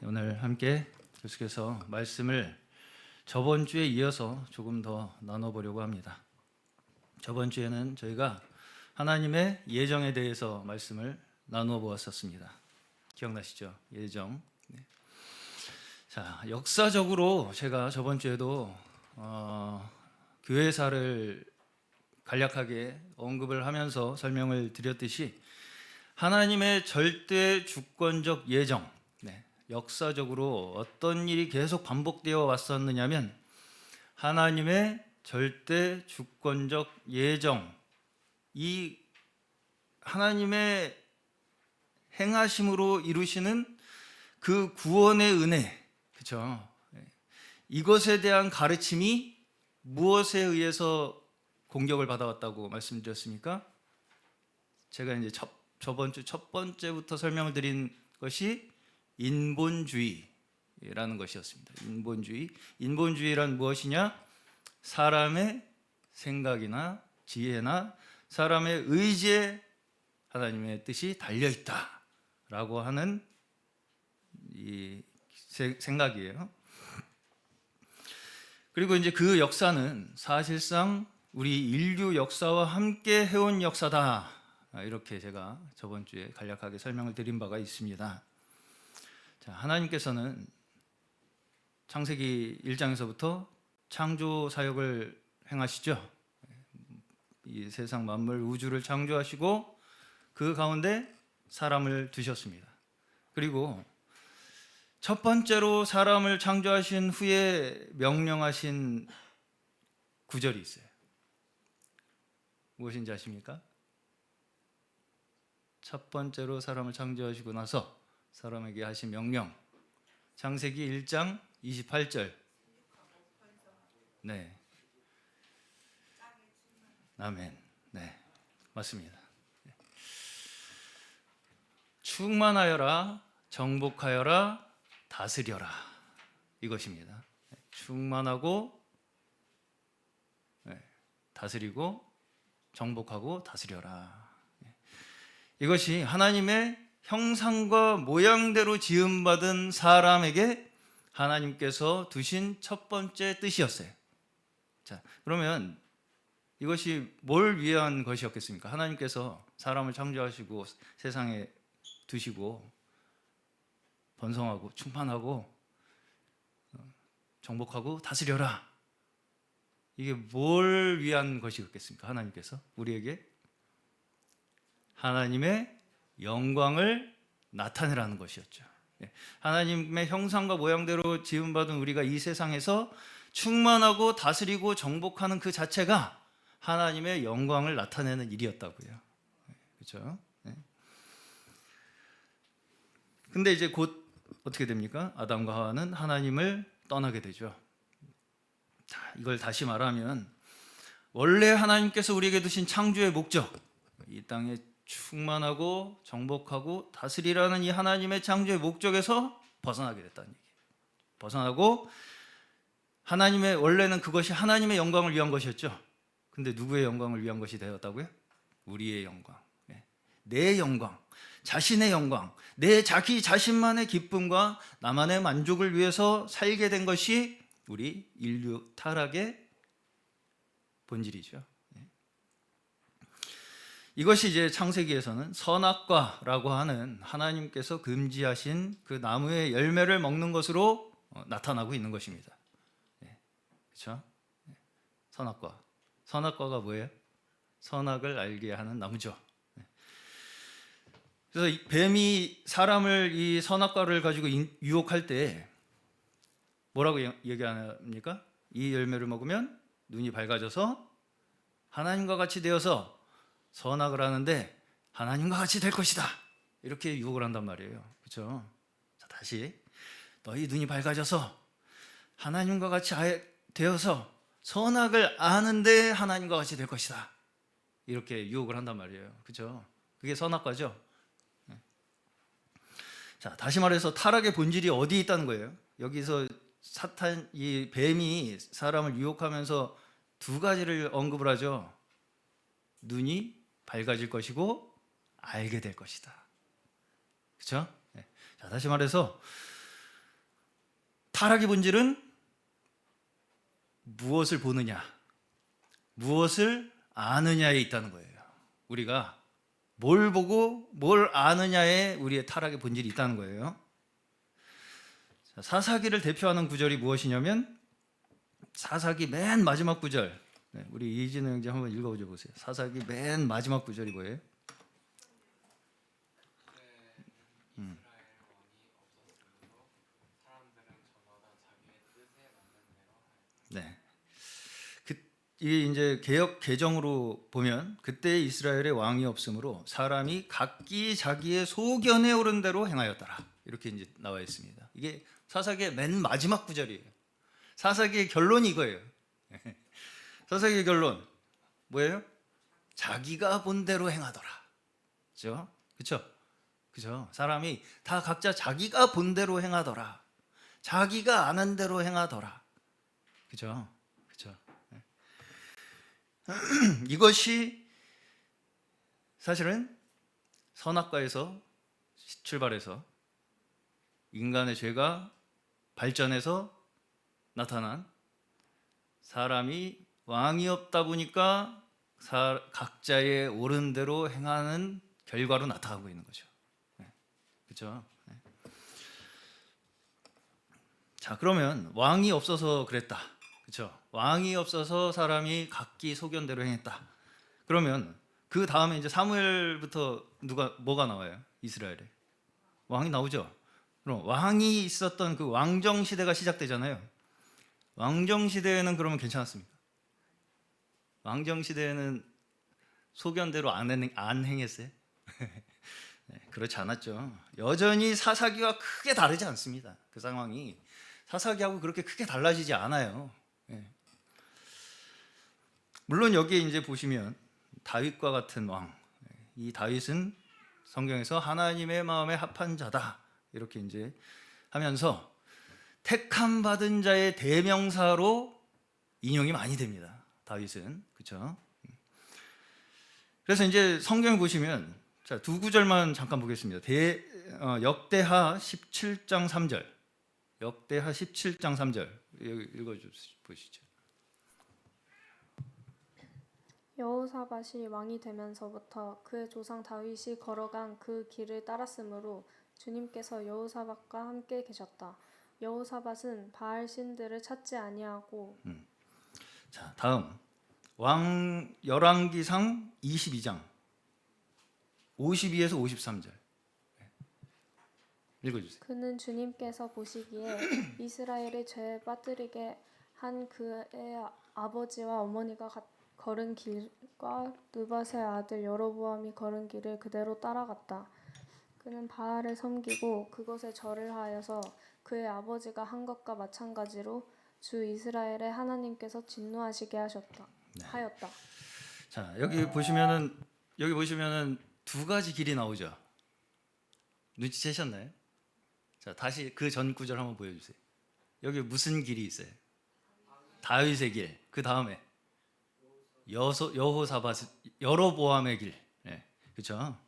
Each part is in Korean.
오늘 함께 계속해서 말씀을 저번 주에 이어서 조금 더 나눠보려고 합니다. 저번 주에는 저희가 하나님의 예정에 대해서 말씀을 나누어 보았었습니다. 기억나시죠? 예정. 네. 자, 역사적으로 제가 저번 주에도 교회사를 간략하게 언급을 하면서 설명을 드렸듯이 하나님의 절대 주권적 예정, 역사적으로 어떤 일이 계속 반복되어 왔었느냐면 하나님의 절대 주권적 예정, 이 하나님의 행하심으로 이루시는 그 구원의 은혜, 그렇죠? 이것에 대한 가르침이 무엇에 의해서 공격을 받아왔다고 말씀드렸습니까? 제가 이제 저번 주 첫 번째부터 설명을 드린 것이 인본주의라는 것이었습니다. 인본주의란 무엇이냐? 사람의 생각이나 지혜나 사람의 의지에 하나님의 뜻이 달려 있다라고 하는 이 생각이에요. 그리고 이제 그 역사는 사실상 우리 인류 역사와 함께 해온 역사다. 이렇게 제가 저번 주에 간략하게 설명을 드린 바가 있습니다. 자, 하나님께서는 창세기 1장에서부터 창조 사역을 행하시죠. 이 세상 만물 우주를 창조하시고 그 가운데 사람을 두셨습니다. 그리고 첫 번째로 사람을 창조하신 후에 명령하신 구절이 있어요. 무엇인지 아십니까? 첫 번째로 사람을 창조하시고 나서 사람에게 하신 명령, 창세기 1장 28절. 네, 아멘. 네, 맞습니다. 충만하여라, 정복하여라, 다스려라, 이것입니다. 충만하고 다스리고 정복하고 다스려라. 이것이 하나님의 형상과 모양대로 지음받은 사람에게 하나님께서 두신 첫 번째 뜻이었어요. 자, 그러면 이것이 뭘 위한 것이었겠습니까? 하나님께서 사람을 창조하시고 세상에 두시고 번성하고 충만하고 정복하고 다스려라. 이게 뭘 위한 것이었겠습니까? 하나님께서 우리에게 하나님의 영광을 나타내라는 것이었죠. 하나님의 형상과 모양대로 지음받은 우리가 이 세상에서 충만하고 다스리고 정복하는 그 자체가 하나님의 영광을 나타내는 일이었다고요. 그렇죠? 근데 이제 곧 어떻게 됩니까? 아담과 하와는 하나님을 떠나게 되죠. 자, 이걸 다시 말하면 원래 하나님께서 우리에게 두신 창조의 목적, 이 땅에 충만하고 정복하고 다스리라는 이 하나님의 창조의 목적에서 벗어나게 됐다는 얘기예요. 벗어나고 하나님의 원래는 그것이 하나님의 영광을 위한 것이었죠. 근데 누구의 영광을 위한 것이 되었다고요? 우리의 영광, 내 영광, 자신의 영광, 내 자기 자신만의 기쁨과 나만의 만족을 위해서 살게 된 것이 우리 인류 타락의 본질이죠. 이것이 이제 창세기에서는 선악과라고 하는 하나님께서 금지하신 그 나무의 열매를 먹는 것으로 나타나고 있는 것입니다. 그렇죠? 선악과. 선악과가 뭐예요? 선악을 알게 하는 나무죠. 그래서 뱀이 사람을 이 선악과를 가지고 유혹할 때 뭐라고 얘기합니까? 이 열매를 먹으면 눈이 밝아져서 하나님과 같이 되어서 선악을 하는데 하나님과 같이 될 것이다. 이렇게 유혹을 한단 말이에요. 그렇죠? 자, 다시 너희 눈이 밝아져서 하나님과 같이 되어서 선악을 아는데 하나님과 같이 될 것이다. 이렇게 유혹을 한단 말이에요. 그렇죠? 그게 선악과죠. 자, 다시 말해서 타락의 본질이 어디에 있다는 거예요? 여기서 사탄, 이 뱀이 사람을 유혹하면서 두 가지를 언급을 하죠. 눈이 밝아질 것이고 알게 될 것이다. 그렇죠? 자, 다시 말해서 타락의 본질은 무엇을 보느냐, 무엇을 아느냐에 있다는 거예요. 우리가 뭘 보고 뭘 아느냐에 우리의 타락의 본질이 있다는 거예요. 사사기를 대표하는 구절이 무엇이냐면 사사기 맨 마지막 구절. 우리 이진우 형제 한번 읽어줘 보세요. 사사기 맨 마지막 구절이 뭐예요? 네. 이게 이제 개역 개정으로 보면 그때 이스라엘에 왕이 없으므로 사람이 각기 자기의 소견에 오른 대로 행하였더라. 이렇게 이제 나와 있습니다. 이게 사사기의 맨 마지막 구절이에요. 사사기의 결론이 이거예요. 사사기의 결론 뭐예요? 자기가 본 대로 행하더라. 그렇죠? 그렇죠? 그죠? 사람이 다 각자 자기가 본 대로 행하더라. 자기가 아는 대로 행하더라. 그죠? 그죠? 이것이 사실은 선악과에서 출발해서 인간의 죄가 발전해서 나타난 사람이 왕이 없다 보니까 각자의 옳은 대로 행하는 결과로 나타나고 있는 거죠. 그렇죠? 자, 그러면 왕이 없어서 그랬다. 그렇죠? 왕이 없어서 사람이 각기 소견대로 행했다. 그러면 그 다음에 이제 사무엘부터 뭐가 나와요? 이스라엘에 왕이 나오죠. 그럼 왕이 있었던 그 왕정 시대가 시작되잖아요. 왕정 시대에는 그러면 괜찮았습니까? 왕정 시대에는 소견대로 안 행했어요? 네, 그렇지 않았죠. 여전히 사사기와 크게 다르지 않습니다. 그 상황이 사사기하고 그렇게 크게 달라지지 않아요. 네. 물론 여기에 이제 보시면 다윗과 같은 왕, 이 다윗은 성경에서 하나님의 마음에 합한 자다 이렇게 이제 하면서 택함 받은 자의 대명사로 인용이 많이 됩니다. 다윗은. 그렇죠? 그래서 이제 성경 보시면 자, 두 구절만 잠깐 보겠습니다. 역대하 17장 3절. 역대하 17장 3절. 읽어 보시죠. 여호사밧이 왕이 되면서부터 그의 조상 다윗이 걸어간 그 길을 따랐으므로 주님께서 여호사밧과 함께 계셨다. 여호사밧은 바알 신들을 찾지 아니하고. 자, 다음 왕 열왕기상 22장 52에서 53절 읽어주세요. 그는 주님께서 보시기에 이스라엘의 죄에 빠뜨리게 한 그의 아버지와 어머니가 걸은 길과 느밧의 아들 여로보암이 걸은 길을 그대로 따라갔다. 그는 바알을 섬기고 그것에 절을 하여서 그의 아버지가 한 것과 마찬가지로 주 이스라엘의 하나님께서 진노하시게 하였다. 자, 여기 보시면은 두 가지 길이 나오죠. 눈치채셨나요? 자, 다시 그 전 구절 한번 보여주세요. 여기 무슨 길이 있어요? 다윗의 길. 그 다음에 여호사밧, 여로보암의 길. 네, 그렇죠?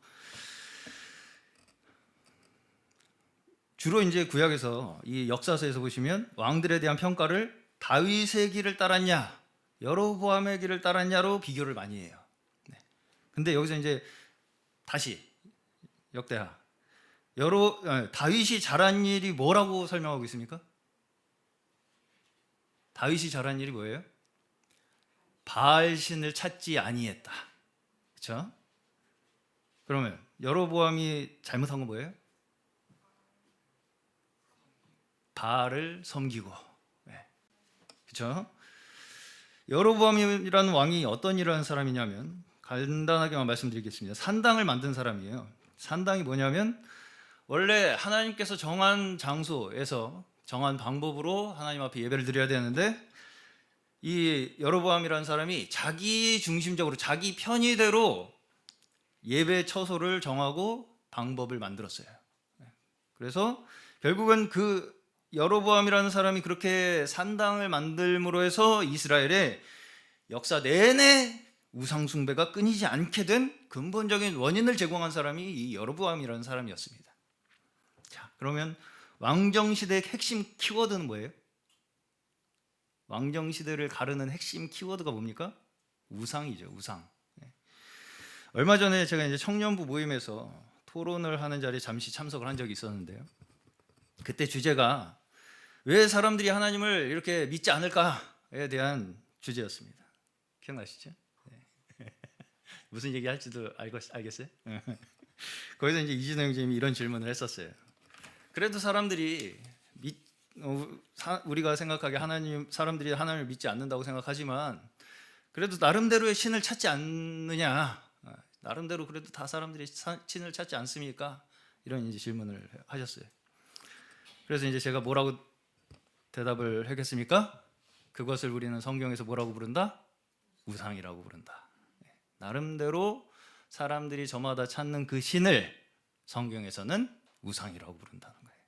주로 이제 구약에서 이 역사서에서 보시면 왕들에 대한 평가를 다윗의 길을 따랐냐, 여로보암의 길을 따랐냐로 비교를 많이 해요. 네. 근데 여기서 이제 다시 역대하 다윗이 잘한 일이 뭐라고 설명하고 있습니까? 다윗이 잘한 일이 뭐예요? 바알 신을 찾지 아니했다. 그렇죠? 그러면 여로보암이 잘못한 건 뭐예요? 바알을 섬기고. 네. 그렇죠? 여로보암이라는 왕이 어떤 일을 한 사람이냐면 간단하게만 말씀드리겠습니다. 산당을 만든 사람이에요. 산당이 뭐냐면 원래 하나님께서 정한 장소에서 정한 방법으로 하나님 앞에 예배를 드려야 되는데 이 여로보암이라는 사람이 자기 중심적으로 자기 편의대로 예배 처소를 정하고 방법을 만들었어요. 그래서 결국은 그 여로보암이라는 사람이 그렇게 산당을 만들므로 해서 이스라엘의 역사 내내 우상숭배가 끊이지 않게 된 근본적인 원인을 제공한 사람이 이 여로보암이라는 사람이었습니다. 자, 그러면 왕정시대의 핵심 키워드는 뭐예요? 왕정시대를 가르는 핵심 키워드가 뭡니까? 우상이죠. 우상. 얼마 전에 제가 이제 청년부 모임에서 토론을 하는 자리에 잠시 참석을 한 적이 있었는데요. 그때 주제가 왜 사람들이 하나님을 이렇게 믿지 않을까에 대한 주제였습니다. 기억나시죠? 무슨 얘기 할지도 알겠어요? 거기서 이제 이진호 형님이 이런 질문을 했었어요. 그래도 사람들이 우리가 생각하기에 사람들이 하나님을 믿지 않는다고 생각하지만 그래도 나름대로의 신을 찾지 않느냐? 나름대로 그래도 다 사람들이 신을 찾지 않습니까? 이런 이제 질문을 하셨어요. 그래서 이제 제가 뭐라고 대답을 하겠습니까? 그것을 우리는 성경에서 뭐라고 부른다? 우상이라고 부른다. 나름대로 사람들이 저마다 찾는 그 신을 성경에서는 우상이라고 부른다는 거예요.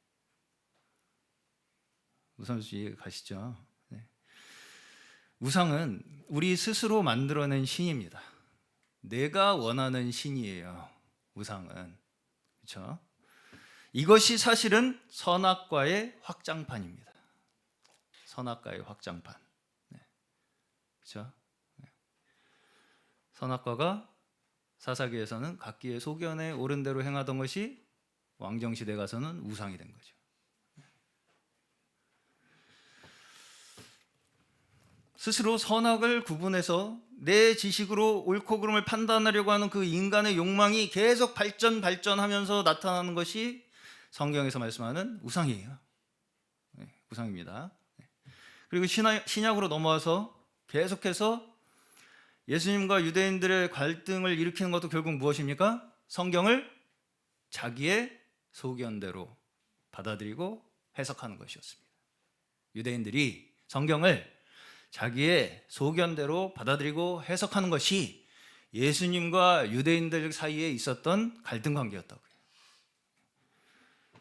우상수 이해 가시죠? 네. 우상은 우리 스스로 만들어낸 신입니다. 내가 원하는 신이에요. 우상은. 그렇죠? 이것이 사실은 선악과의 확장판입니다. 선악과의 확장판. 네. 그렇죠? 네. 선악과가 사사기에서는 각기의 소견에 옳은 대로 행하던 것이 왕정시대 가서는 우상이 된 거죠. 스스로 선악을 구분해서 내 지식으로 옳고 그름을 판단하려고 하는 그 인간의 욕망이 계속 발전하면서 나타나는 것이 성경에서 말씀하는 우상이에요. 네, 우상입니다. 그리고 신약으로 넘어와서 계속해서 예수님과 유대인들의 갈등을 일으키는 것도 결국 무엇입니까? 성경을 자기의 소견대로 받아들이고 해석하는 것이었습니다. 유대인들이 성경을 자기의 소견대로 받아들이고 해석하는 것이 예수님과 유대인들 사이에 있었던 갈등 관계였다고요.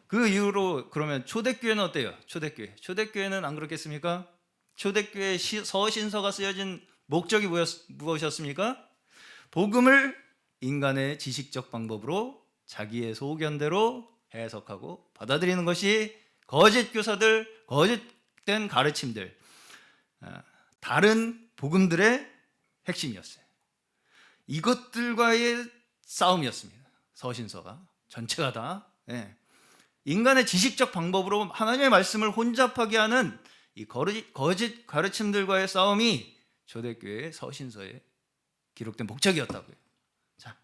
그 이후로 그러면 초대교회는 어때요? 초대교회는 안 그렇겠습니까? 초대교회 서신서가 쓰여진 목적이 무엇이었습니까? 복음을 인간의 지식적 방법으로 자기의 소견대로 해석하고 받아들이는 것이 거짓 교사들, 거짓된 가르침들, 다른 복음들의 핵심이었어요. 이것들과의 싸움이었습니다. 서신서가 전체가 다 인간의 지식적 방법으로 하나님의 말씀을 혼잡하게 하는 이 거짓 가르침들과의 싸움이 초대교회의 서신서에 기록된 목적이었다고요. 자,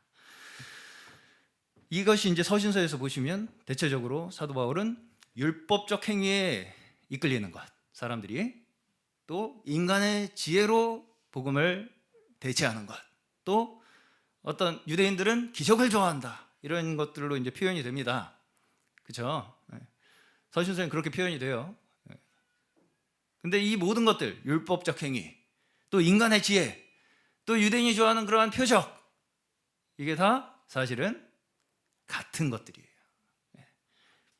이것이 이제 서신서에서 보시면 대체적으로 사도 바울은 율법적 행위에 이끌리는 것, 사람들이 또 인간의 지혜로 복음을 대체하는 것, 또 어떤 유대인들은 기적을 좋아한다, 이런 것들로 이제 표현이 됩니다. 그렇죠? 서신서는 그렇게 표현이 돼요. 근데 이 모든 것들, 율법적 행위, 또 인간의 지혜, 또 유대인이 좋아하는 그러한 표적, 이게 다 사실은 같은 것들이에요.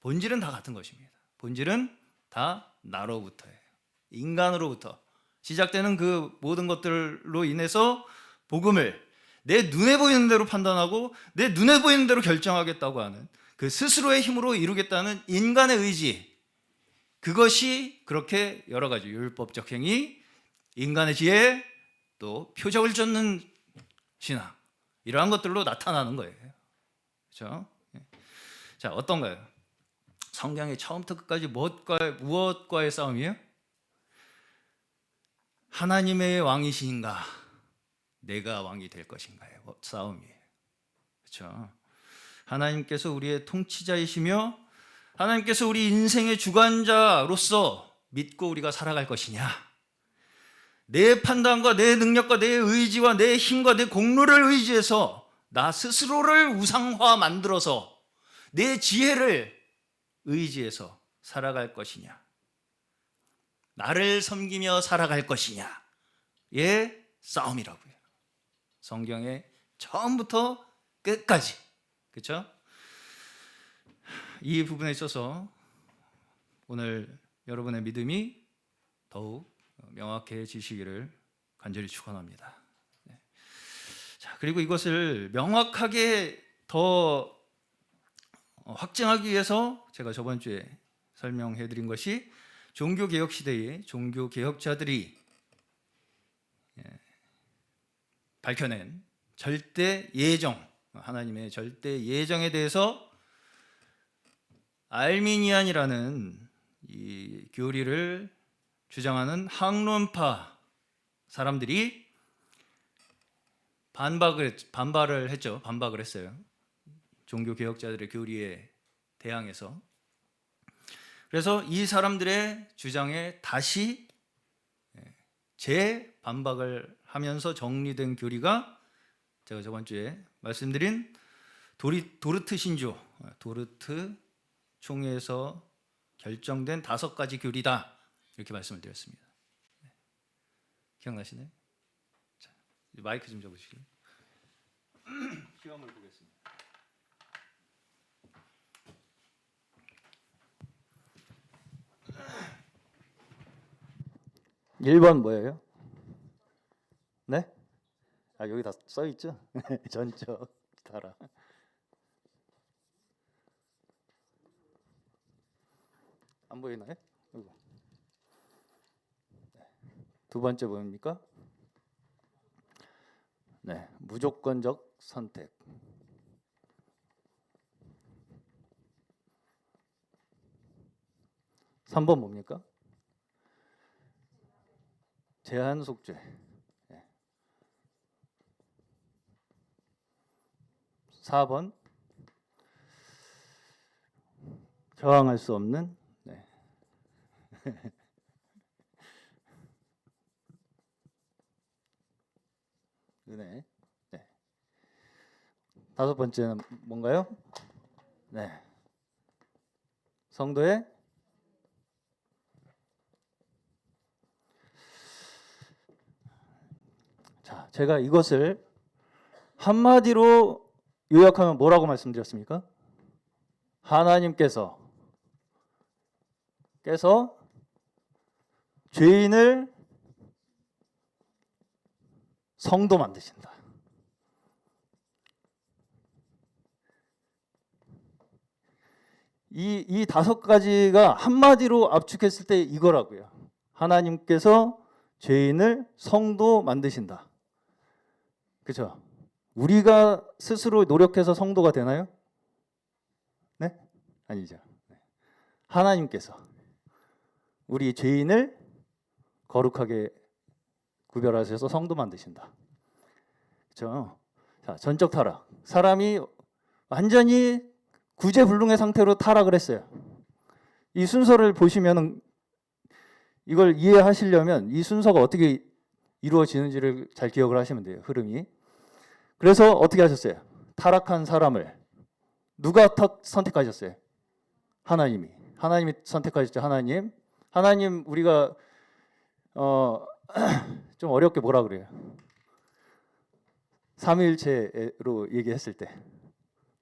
본질은 다 같은 것입니다. 본질은 다 나로부터예요. 인간으로부터 시작되는 그 모든 것들로 인해서 복음을 내 눈에 보이는 대로 판단하고 내 눈에 보이는 대로 결정하겠다고 하는 그 스스로의 힘으로 이루겠다는 인간의 의지, 그것이 그렇게 여러 가지 율법적 행위, 인간의 지혜, 또 표적을 쫓는 신앙, 이러한 것들로 나타나는 거예요. 그렇죠? 자, 어떤가요? 성경의 처음부터 끝까지 무엇과의 싸움이에요? 하나님의 왕이신가, 내가 왕이 될 것인가의 싸움이에요. 그렇죠? 하나님께서 우리의 통치자이시며 하나님께서 우리 인생의 주관자로서 믿고 우리가 살아갈 것이냐, 내 판단과 내 능력과 내 의지와 내 힘과 내 공로를 의지해서 나 스스로를 우상화 만들어서 내 지혜를 의지해서 살아갈 것이냐, 나를 섬기며 살아갈 것이냐의 싸움이라고요. 성경의 처음부터 끝까지. 그렇죠? 이 부분에 있어서 오늘 여러분의 믿음이 더욱 명확해지시기를 간절히 축원합니다. 자, 그리고 이것을 명확하게 더 확증하기 위해서 제가 저번 주에 설명해 드린 것이 종교 개혁 시대의 종교 개혁자들이 밝혀낸 절대 예정, 하나님의 절대 예정에 대해서 알미니안이라는 이 교리를 주장하는 학론파 사람들이 반발을 했죠. 반박을 했어요. 종교 개혁자들의 교리에 대항해서. 그래서 이 사람들의 주장에 다시 재반박을 하면서 정리된 교리가 제가 저번 주에 말씀드린 도르트 신조, 도르트 총회에서 결정된 5가지 교리다, 이렇게 말씀을 드렸습니다. 기억나시나요? 자, 마이크 좀 잡으시길래 시험을 보겠습니다. 1번 뭐예요? 네? 아, 여기 다 써 있죠? 전적 타락. 안 보이나요? 두 번째 뭡니까? 네, 무조건적 선택. 3번 뭡니까? 제한 속죄. 4번 저항할 수 없는 은혜. 네. 5번째는 뭔가요? 네. 성도의 자, 제가 이것을 한마디로 요약하면 뭐라고 말씀드렸습니까? 하나님께서 죄인을 성도 만드신다. 이 5가지가 한마디로 압축했을 때 이거라고요. 하나님께서 죄인을 성도 만드신다. 그렇죠? 우리가 스스로 노력해서 성도가 되나요? 네? 아니죠. 하나님께서 우리 죄인을 거룩하게 구별하셔서 성도 만드신다. 그렇죠? 자, 전적 타락. 사람이 완전히 구제불능의 상태로 타락을 했어요. 이 순서를 보시면은 이걸 이해하시려면 이 순서가 어떻게 이루어지는지를 잘 기억을 하시면 돼요. 흐름이. 그래서 어떻게 하셨어요? 타락한 사람을 누가 선택하셨어요? 하나님이 선택하셨죠. 하나님 우리가 좀 어렵게 뭐라 그래요? 삼위일체로 얘기했을 때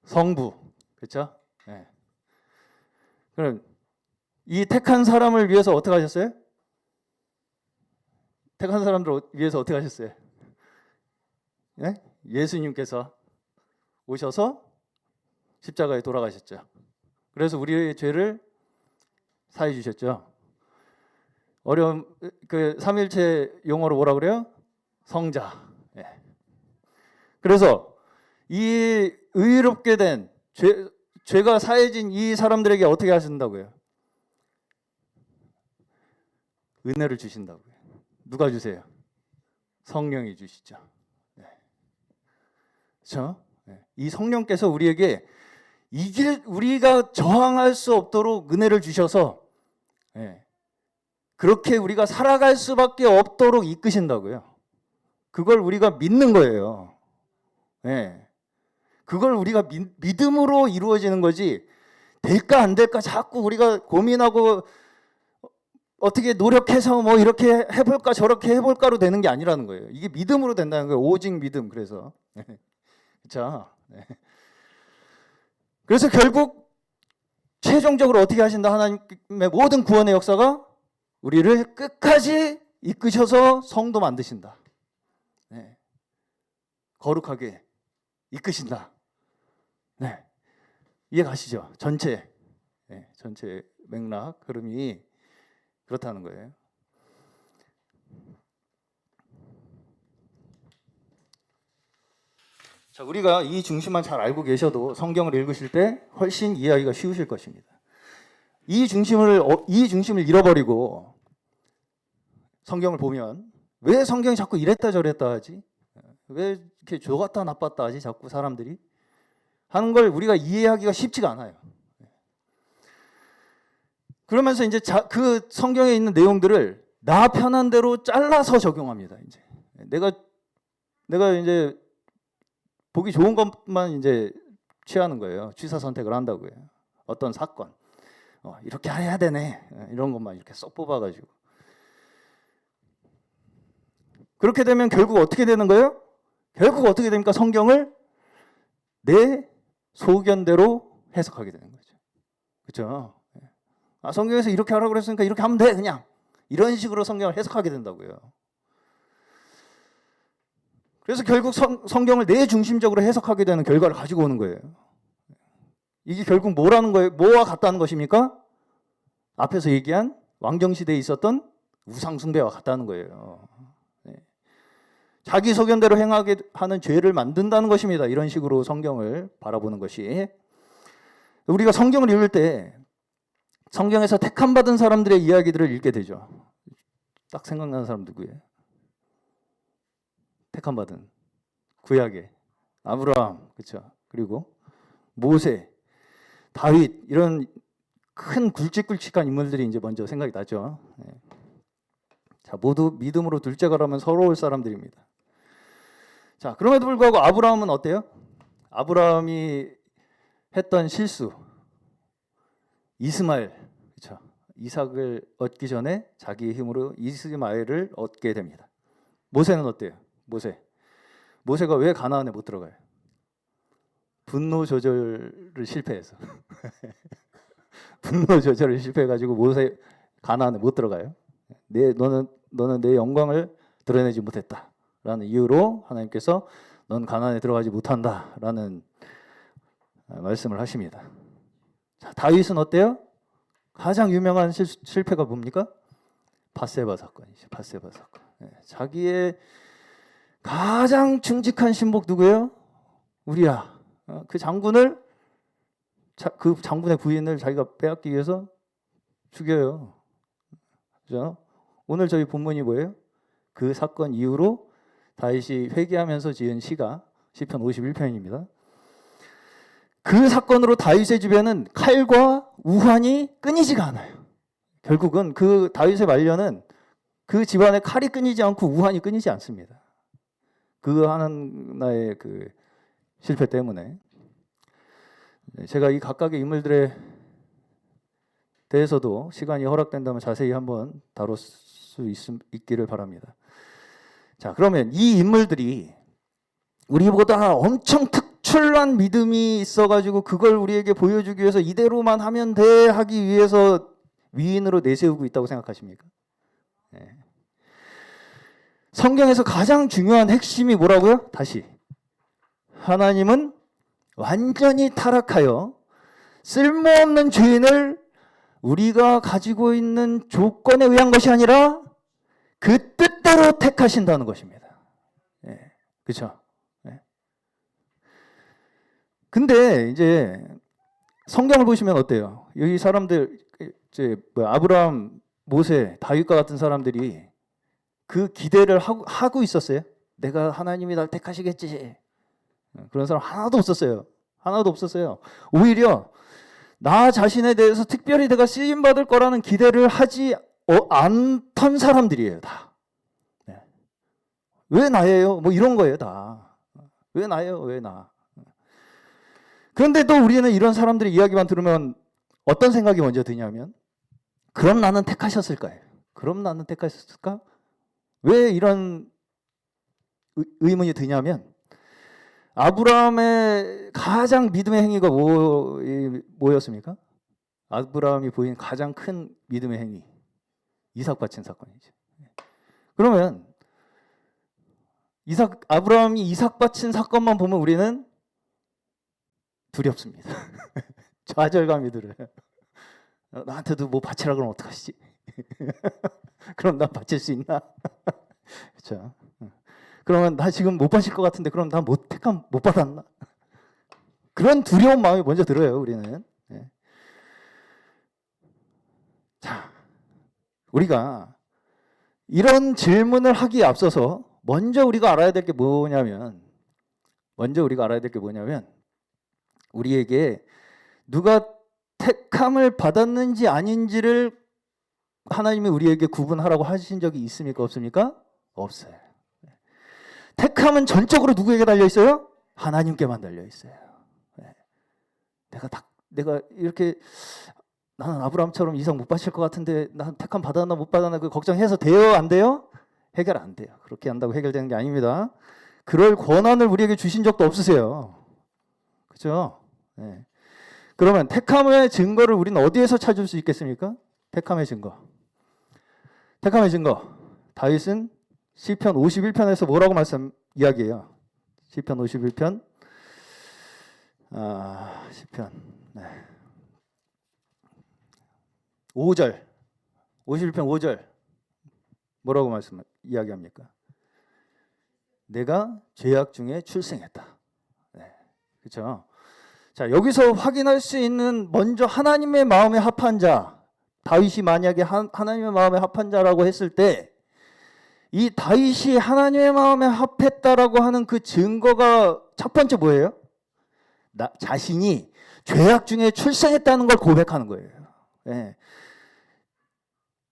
성부, 그렇죠? 네. 그럼 이 택한 사람을 위해서 어떻게 하셨어요? 택한 사람들 위해서 어떻게 하셨어요? 네? 예수님께서 오셔서 십자가에 돌아가셨죠. 그래서 우리의 죄를 사해 주셨죠. 어려운 그 삼일체 용어로 뭐라 그래요? 성자. 네. 그래서 이 의롭게 된 죄가 사해진 이 사람들에게 어떻게 하신다고요? 은혜를 주신다고요. 누가 주세요? 성령이 주시죠. 네. 그렇죠? 네. 이 성령께서 우리에게 우리가 저항할 수 없도록 은혜를 주셔서 네. 그렇게 우리가 살아갈 수밖에 없도록 이끄신다고요. 그걸 우리가 믿는 거예요. 네. 그걸 우리가 믿음으로 이루어지는 거지 될까 안 될까 자꾸 우리가 고민하고 어떻게 노력해서 뭐 이렇게 해볼까 저렇게 해볼까로 되는 게 아니라는 거예요. 이게 믿음으로 된다는 거예요. 오직 믿음. 그래서 자, 네. 그래서 결국 최종적으로 어떻게 하신다? 하나님의 모든 구원의 역사가 우리를 끝까지 이끄셔서 성도 만드신다. 네. 거룩하게 이끄신다. 네. 이해 가시죠? 전체 맥락, 흐름이 그렇다는 거예요. 자, 우리가 이 중심만 잘 알고 계셔도 성경을 읽으실 때 훨씬 이해하기가 쉬우실 것입니다. 이 중심을 잃어버리고 성경을 보면 왜 성경이 자꾸 이랬다 저랬다 하지? 왜 이렇게 좋았다 나빴다 하지? 자꾸 사람들이 하는 걸 우리가 이해하기가 쉽지가 않아요. 그러면서 이제 그 성경에 있는 내용들을 나 편한 대로 잘라서 적용합니다. 이제 내가 이제 보기 좋은 것만 이제 취하는 거예요. 취사 선택을 한다고요. 어떤 사건 이렇게 해야 되네 이런 것만 이렇게 쏙 뽑아가지고 그렇게 되면 결국 어떻게 되는 거예요? 결국 어떻게 됩니까? 성경을 내 소견대로 해석하게 되는 거죠. 그렇죠? 성경에서 이렇게 하라고 그랬으니까 이렇게 하면 돼 그냥 이런 식으로 성경을 해석하게 된다고요. 그래서 결국 성경을 내 중심적으로 해석하게 되는 결과를 가지고 오는 거예요. 이게 결국 뭐라는 거예요? 뭐와 같다는 것입니까? 앞에서 얘기한 왕정시대에 있었던 우상숭배와 같다는 거예요. 자기 소견대로 행하게 하는 죄를 만든다는 것입니다. 이런 식으로 성경을 바라보는 것이. 우리가 성경을 읽을 때 성경에서 택함받은 사람들의 이야기들을 읽게 되죠. 딱 생각나는 사람 누구예요? 택함받은 구약의 아브라함, 그렇죠? 그리고 모세, 다윗 이런 큰 굵직굵직한 인물들이 이제 먼저 생각이 나죠. 자, 모두 믿음으로 둘째가라면 서러울 사람들입니다. 자, 그럼에도 불구하고 아브라함은 어때요? 아브라함이 했던 실수, 이스마엘, 그렇죠? 이삭을 얻기 전에 자기의 힘으로 이스마엘을 얻게 됩니다. 모세는 어때요? 모세가 왜 가나안에 못 들어가요? 분노 조절을 실패해서 분노 조절을 실패해가지고 모세 가나안에 못 들어가요. 너는 내 영광을 드러내지 못했다라는 이유로 하나님께서 넌 가나안에 들어가지 못한다라는 말씀을 하십니다. 자, 다윗은 어때요? 가장 유명한 실패가 뭡니까? 밧세바 사건이죠. 밧세바 사건. 자기의 가장 충직한 신복 누구예요? 우리야. 그 장군의 부인을 자기가 빼앗기 위해서 죽여요. 그죠? 오늘 저희 본문이 뭐예요? 그 사건 이후로 다윗이 회개하면서 지은 시가 시편 51편입니다. 그 사건으로 다윗의 집에는 칼과 우환이 끊이지가 않아요. 결국은 그 다윗의 말년은 그 집안에 칼이 끊이지 않고 우환이 끊이지 않습니다. 그 하나의 그 실패 때문에. 제가 이 각각의 인물들에 대해서도 시간이 허락된다면 자세히 한번 다룰 수 있기를 바랍니다. 자, 그러면 이 인물들이 우리보다 엄청 특출난 믿음이 있어가지고 그걸 우리에게 보여주기 위해서 이대로만 하면 돼 하기 위해서 위인으로 내세우고 있다고 생각하십니까? 네. 성경에서 가장 중요한 핵심이 뭐라고요? 다시 하나님은 완전히 타락하여 쓸모없는 죄인을 우리가 가지고 있는 조건에 의한 것이 아니라 그 뜻대로 택하신다는 것입니다. 네. 그렇죠? 네. 근데 이제 성경을 보시면 어때요? 여기 사람들 이제 아브라함, 모세, 다윗과 같은 사람들이 그 기대를 하고 있었어요. 내가 하나님이 날 택하시겠지. 그런 사람 하나도 없었어요. 하나도 없었어요. 오히려 나 자신에 대해서 특별히 내가 쓰임 받을 거라는 기대를 하지 않던 사람들이에요, 다. 네. 왜 나예요? 뭐 이런 거예요, 다. 왜 나예요? 왜 나? 그런데 또 우리는 이런 사람들의 이야기만 들으면 어떤 생각이 먼저 드냐면, 그럼 나는 택하셨을까요? 그럼 나는 택하셨을까? 왜 이런 의문이 드냐면, 아브라함의 가장 믿음의 행위가 뭐였습니까? 아브라함이 보인 가장 큰 믿음의 행위, 이삭 바친 사건이죠. 그러면 아브라함이 이삭 바친 사건만 보면 우리는 두렵습니다. 좌절감이 들어요. 나한테도 뭐 바치라 그러면 어떡하시지? 그럼 난 바칠 수 있나? 그렇죠. 그러면 나 지금 못 바칠 것 같은데 그럼 난 택함 못 받았나? 그런 두려운 마음이 먼저 들어요, 우리는. 예. 자, 우리가 이런 질문을 하기에 앞서서 먼저 우리가 알아야 될 게 뭐냐면 우리에게 누가 택함을 받았는지 아닌지를 하나님이 우리에게 구분하라고 하신 적이 있습니까? 없습니까? 없어요. 택함은 전적으로 누구에게 달려 있어요? 하나님께만 달려 있어요. 내가 이렇게 나는 아브라함처럼 이상 못 바칠 것 같은데 나는 택함 받았나 못 받았나 그 걱정해서 돼요? 안 돼요? 해결 안 돼요. 그렇게 한다고 해결되는 게 아닙니다. 그럴 권한을 우리에게 주신 적도 없으세요. 그렇죠? 네. 그러면 택함의 증거를 우리는 어디에서 찾을 수 있겠습니까? 택함의 증거. 다윗은 시편 51편에서 뭐라고 이야기해요? 시편 51편. 시편. 네. 5절. 51편 5절. 뭐라고 이야기합니까? 내가 죄악 중에 출생했다. 네. 그렇죠? 자, 여기서 확인할 수 있는 먼저 하나님의 마음에 합한 자, 다윗이 만약에 하나님의 마음에 합한 자라고 했을 때 이 다윗이 하나님의 마음에 합했다라고 하는 그 증거가 첫 번째 뭐예요? 자신이 죄악 중에 출생했다는 걸 고백하는 거예요. 네.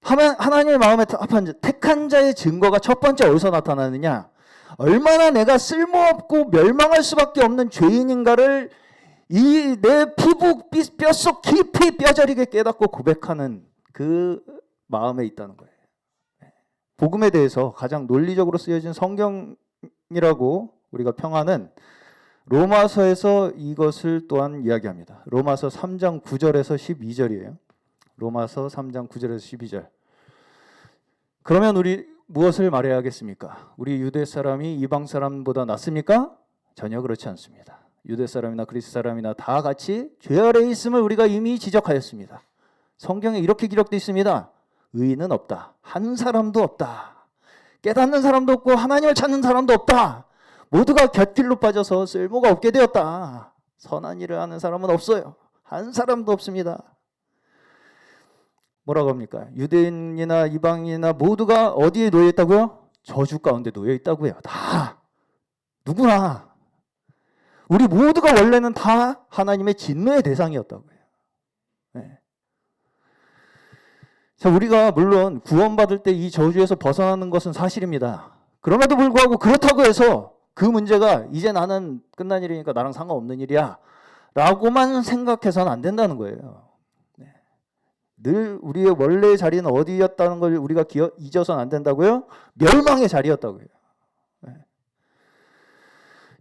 하나님의 마음에 합한 자, 택한 자의 증거가 첫 번째 어디서 나타나느냐? 얼마나 내가 쓸모없고 멸망할 수밖에 없는 죄인인가를 이 내 피부 뼛속 깊이 뼈저리게 깨닫고 고백하는 그 마음에 있다는 거예요. 복음에 대해서 가장 논리적으로 쓰여진 성경이라고 우리가 평하는 로마서에서 이것을 또한 이야기합니다. 로마서 3장 9절에서 12절이에요. 로마서 3장 9절에서 12절. 그러면 우리 무엇을 말해야 하겠습니까? 우리 유대 사람이 이방 사람보다 낫습니까? 전혀 그렇지 않습니다. 유대 사람이나 그리스 사람이나 다 같이 죄 아래에 있음을 우리가 이미 지적하였습니다. 성경에 이렇게 기록되어 있습니다. 의인은 없다. 한 사람도 없다. 깨닫는 사람도 없고 하나님을 찾는 사람도 없다. 모두가 곁길로 빠져서 쓸모가 없게 되었다. 선한 일을 하는 사람은 없어요. 한 사람도 없습니다. 뭐라고 합니까? 유대인이나 이방인이나 모두가 어디에 놓여 있다고요? 저주 가운데 놓여 있다고요. 다. 누구나. 우리 모두가 원래는 다 하나님의 진노의 대상이었다고요. 네. 자, 우리가 물론 구원받을 때 이 저주에서 벗어나는 것은 사실입니다. 그럼에도 불구하고 그렇다고 해서 그 문제가 이제 나는 끝난 일이니까 나랑 상관없는 일이야 라고만 생각해서는 안 된다는 거예요. 네. 늘 우리의 원래의 자리는 어디였다는 걸 우리가 잊어서는 안 된다고요? 멸망의 자리였다고요. 네.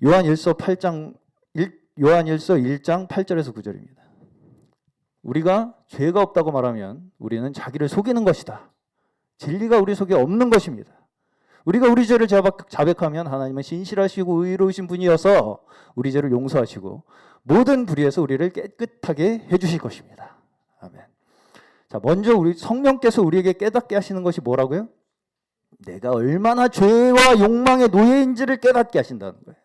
요한일서 1장 8절에서 9절입니다. 우리가 죄가 없다고 말하면 우리는 자기를 속이는 것이다. 진리가 우리 속에 없는 것입니다. 우리가 우리 죄를 자백하면 하나님은 신실하시고 의로우신 분이어서 우리 죄를 용서하시고 모든 불의에서 우리를 깨끗하게 해주실 것입니다. 아멘. 자, 먼저 우리 성령께서 우리에게 깨닫게 하시는 것이 뭐라고요? 내가 얼마나 죄와 욕망의 노예인지를 깨닫게 하신다는 거예요.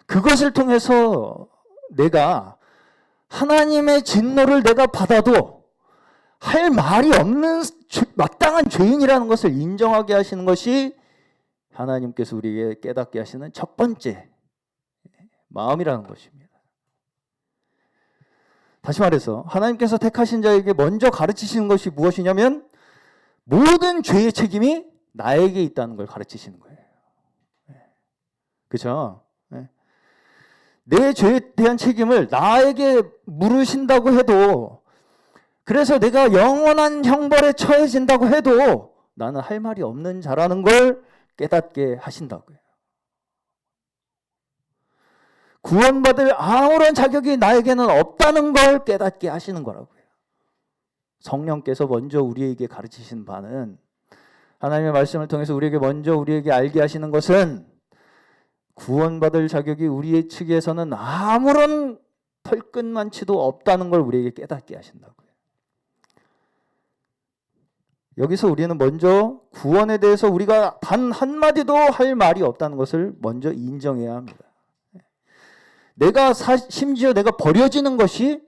그것을 통해서 내가 하나님의 진노를 내가 받아도 할 말이 없는 마땅한 죄인이라는 것을 인정하게 하시는 것이 하나님께서 우리에게 깨닫게 하시는 첫 번째 마음이라는 것입니다. 다시 말해서 하나님께서 택하신 자에게 먼저 가르치시는 것이 무엇이냐면 모든 죄의 책임이 나에게 있다는 걸 가르치시는 거예요. 그렇죠? 내 죄에 대한 책임을 나에게 물으신다고 해도, 그래서 내가 영원한 형벌에 처해진다고 해도 나는 할 말이 없는 자라는 걸 깨닫게 하신다고요. 구원받을 아무런 자격이 나에게는 없다는 걸 깨닫게 하시는 거라고요. 성령께서 먼저 우리에게 가르치신 바는, 하나님의 말씀을 통해서 우리에게 알게 하시는 것은 구원받을 자격이 우리의 측에서는 아무런 털끝만치도 없다는 걸 우리에게 깨닫게 하신다고요. 여기서 우리는 먼저 구원에 대해서 우리가 단 한마디도 할 말이 없다는 것을 먼저 인정해야 합니다. 심지어 내가 버려지는 것이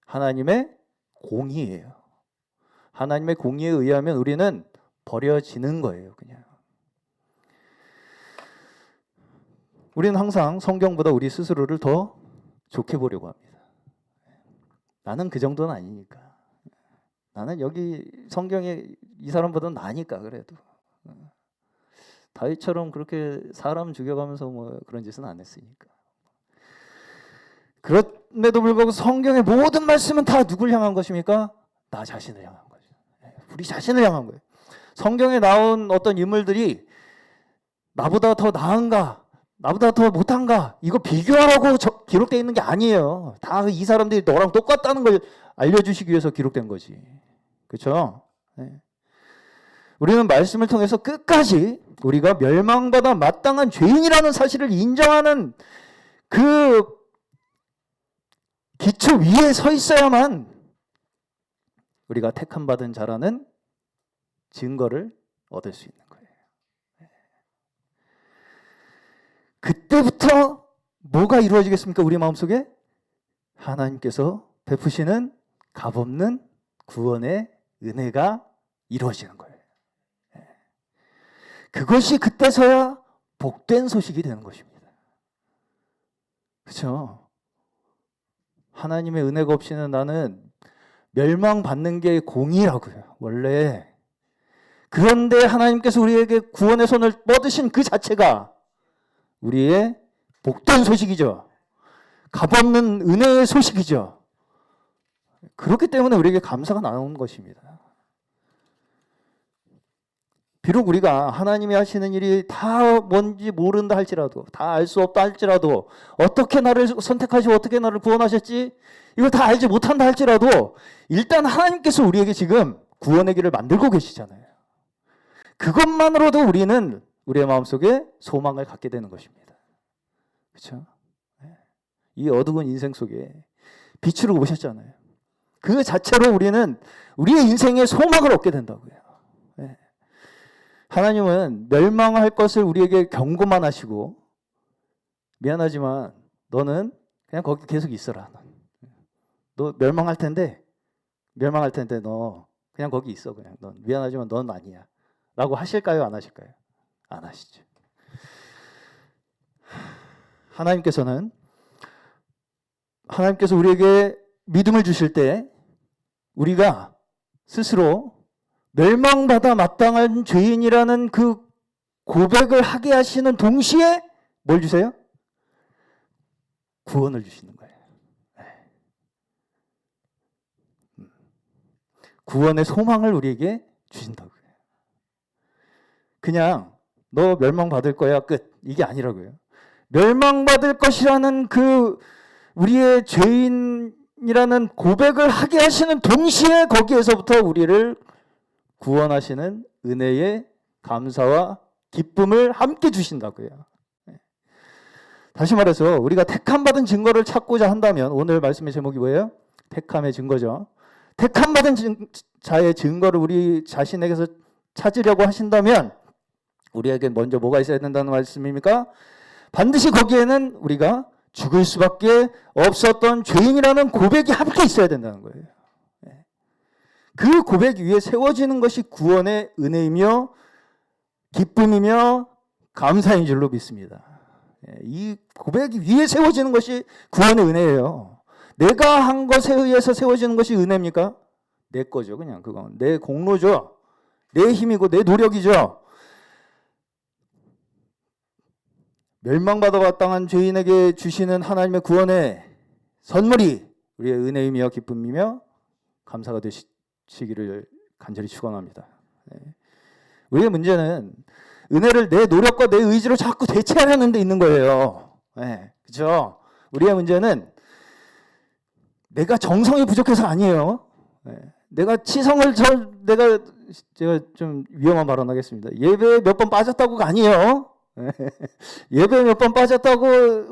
하나님의 공의예요. 하나님의 공의에 의하면 우리는 버려지는 거예요, 그냥. 우리는 항상 성경보다 우리 스스로를 더 좋게 보려고 합니다. 나는 그 정도는 아니니까. 나는 여기 성경에 이 사람보다는 나니까 그래도. 다윗처럼 그렇게 사람 죽여가면서 뭐 그런 짓은 안 했으니까. 그럼에도 불구하고 성경의 모든 말씀은 다 누굴 향한 것입니까? 나 자신을 향한 거죠. 우리 자신을 향한 거예요. 성경에 나온 어떤 인물들이 나보다 더 나은가, 나보다 더 못한가, 이거 비교하라고 기록되어 있는 게 아니에요. 다 이 사람들이 너랑 똑같다는 걸 알려주시기 위해서 기록된 거지. 그렇죠? 네. 우리는 말씀을 통해서 끝까지 우리가 멸망받아 마땅한 죄인이라는 사실을 인정하는 그 기초 위에 서 있어야만 우리가 택함받은 자라는 증거를 얻을 수 있는 거예요. 그때부터 뭐가 이루어지겠습니까? 우리 마음속에 하나님께서 베푸시는 값없는 구원의 은혜가 이루어지는 거예요. 그것이 그때서야 복된 소식이 되는 것입니다. 그렇죠? 하나님의 은혜가 없이는 나는 멸망받는 게 공의라고요, 원래. 그런데 하나님께서 우리에게 구원의 손을 뻗으신 그 자체가 우리의 복된 소식이죠. 값없는 은혜의 소식이죠. 그렇기 때문에 우리에게 감사가 나오는 것입니다. 비록 우리가 하나님이 하시는 일이 다 뭔지 모른다 할지라도, 다 알 수 없다 할지라도, 어떻게 나를 선택하시고 어떻게 나를 구원하셨지, 이걸 다 알지 못한다 할지라도 일단 하나님께서 우리에게 지금 구원의 길을 만들고 계시잖아요. 그것만으로도 우리는 우리의 마음속에 소망을 갖게 되는 것입니다. 그렇죠? 이 어두운 인생 속에 빛으로 오셨잖아요. 그 자체로 우리는 우리의 인생에 소망을 얻게 된다고요. 하나님은 멸망할 것을 우리에게 경고만 하시고, 미안하지만 너는 그냥 거기 계속 있어라. 너 멸망할 텐데 너 그냥 거기 있어. 그냥 넌 미안하지만 넌 아니야 라고 하실까요? 안 하실까요? 안 하시죠. 하나님께서 우리에게 믿음을 주실 때 우리가 스스로 멸망받아 마땅한 죄인이라는 그 고백을 하게 하시는 동시에 뭘 주세요? 구원을 주시는 거예요. 구원의 소망을 우리에게 주신다고요. 그냥 너 멸망받을 거야 끝, 이게 아니라고요. 멸망받을 것이라는 그 우리의 죄인이라는 고백을 하게 하시는 동시에 거기에서부터 우리를 구원하시는 은혜의 감사와 기쁨을 함께 주신다고요. 다시 말해서 우리가 택함받은 증거를 찾고자 한다면, 오늘 말씀의 제목이 뭐예요? 택함의 증거죠. 택함받은 자의 증거를 우리 자신에게서 찾으려고 하신다면 우리에게 먼저 뭐가 있어야 된다는 말씀입니까? 반드시 거기에는 우리가 죽을 수밖에 없었던 죄인이라는 고백이 함께 있어야 된다는 거예요. 그 고백 위에 세워지는 것이 구원의 은혜이며 기쁨이며 감사인 줄로 믿습니다. 이 고백 위에 세워지는 것이 구원의 은혜예요. 내가 한 것에 의해서 세워지는 것이 은혜입니까? 내 거죠. 그냥 그건 내 공로죠. 내 힘이고 내 노력이죠. 멸망받아 마땅한 죄인에게 주시는 하나님의 구원의 선물이 우리의 은혜이며 기쁨이며 감사가 되시기를 간절히 축원합니다. 우리의 문제는 은혜를 내 노력과 내 의지로 자꾸 대체하려는 데 있는 거예요. 그렇죠? 우리의 문제는 내가 정성이 부족해서 아니에요. 내가 제가 좀 위험한 발언하겠습니다. 예배에 몇 번 빠졌다고가 아니에요. 예배에 몇 번 빠졌다고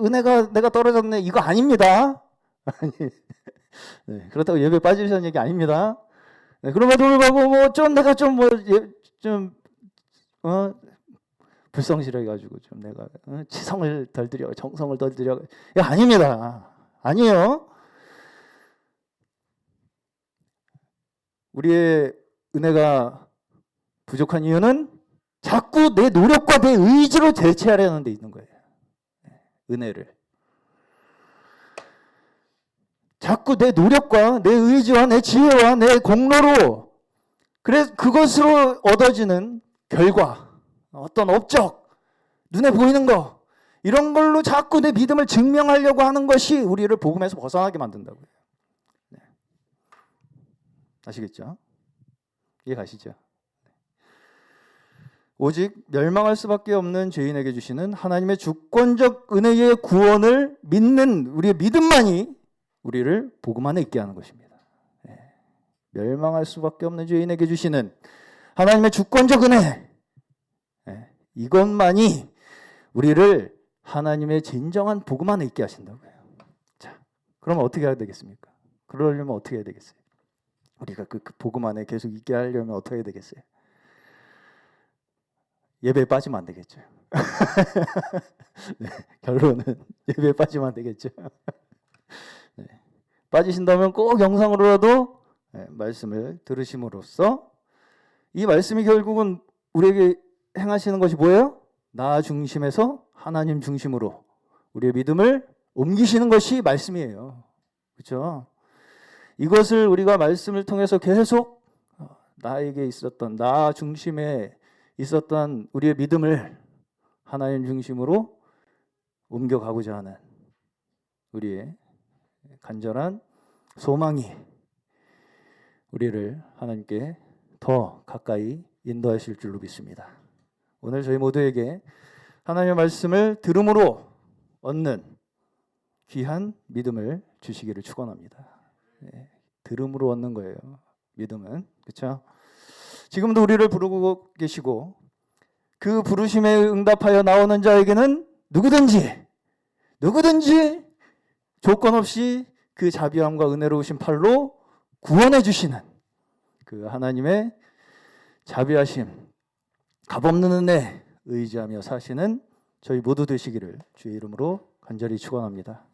은혜가 내가 떨어졌네, 이거 아닙니다. 아니, 그렇다고 예배 빠지시는 얘기 아닙니다. 네, 그럼에도 불구하고 뭐 좀 내가 좀 불성실해가지고 좀 내가 치성을 덜 드려, 정성을 덜 드려. 아닙니다. 아니에요. 우리의 은혜가 부족한 이유는 자꾸 내 노력과 내 의지로 대체하려는 데 있는 거예요. 은혜를. 자꾸 내 노력과 내 의지와 내 지혜와 내 공로로 그래서 그것으로 얻어지는 결과, 어떤 업적, 눈에 보이는 거 이런 걸로 자꾸 내 믿음을 증명하려고 하는 것이 우리를 복음에서 벗어나게 만든다고요. 네. 아시겠죠? 이해 가시죠? 오직 멸망할 수밖에 없는 죄인에게 주시는 하나님의 주권적 은혜의 구원을 믿는 우리의 믿음만이 우리를 복음 안에 있게 하는 것입니다. 네. 멸망할 수밖에 없는 죄인에게 주시는 하나님의 주권적 은혜, 네. 이것만이 우리를 하나님의 진정한 복음 안에 있게 하신다고요. 자, 그러면 어떻게 해야 되겠습니까? 그러려면 어떻게 해야 되겠어요? 우리가 그 복음 안에 계속 있게 하려면 어떻게 해야 되겠어요? 예배에 빠지면 안 되겠죠. 네, 결론은 예배에 빠지면 안 되겠죠. 네, 빠지신다면 꼭 영상으로라도 말씀을 들으심으로써 이 말씀이 결국은 우리에게 행하시는 것이 뭐예요? 나 중심에서 하나님 중심으로 우리의 믿음을 옮기시는 것이 말씀이에요. 그렇죠? 이것을 우리가 말씀을 통해서 계속 나에게 있었던 나 중심에 있었던 우리의 믿음을 하나님 중심으로 옮겨가고자 하는 우리의 간절한 소망이 우리를 하나님께 더 가까이 인도하실 줄로 믿습니다. 오늘 저희 모두에게 하나님의 말씀을 들음으로 얻는 귀한 믿음을 주시기를 축원합니다. 네, 들음으로 얻는 거예요. 믿음은. 그렇죠? 지금도 우리를 부르고 계시고 그 부르심에 응답하여 나오는 자에게는 누구든지 조건 없이 그 자비함과 은혜로우신 팔로 구원해 주시는 그 하나님의 자비하심, 값없는 은혜 의지하며 사시는 저희 모두 되시기를 주의 이름으로 간절히 축원합니다.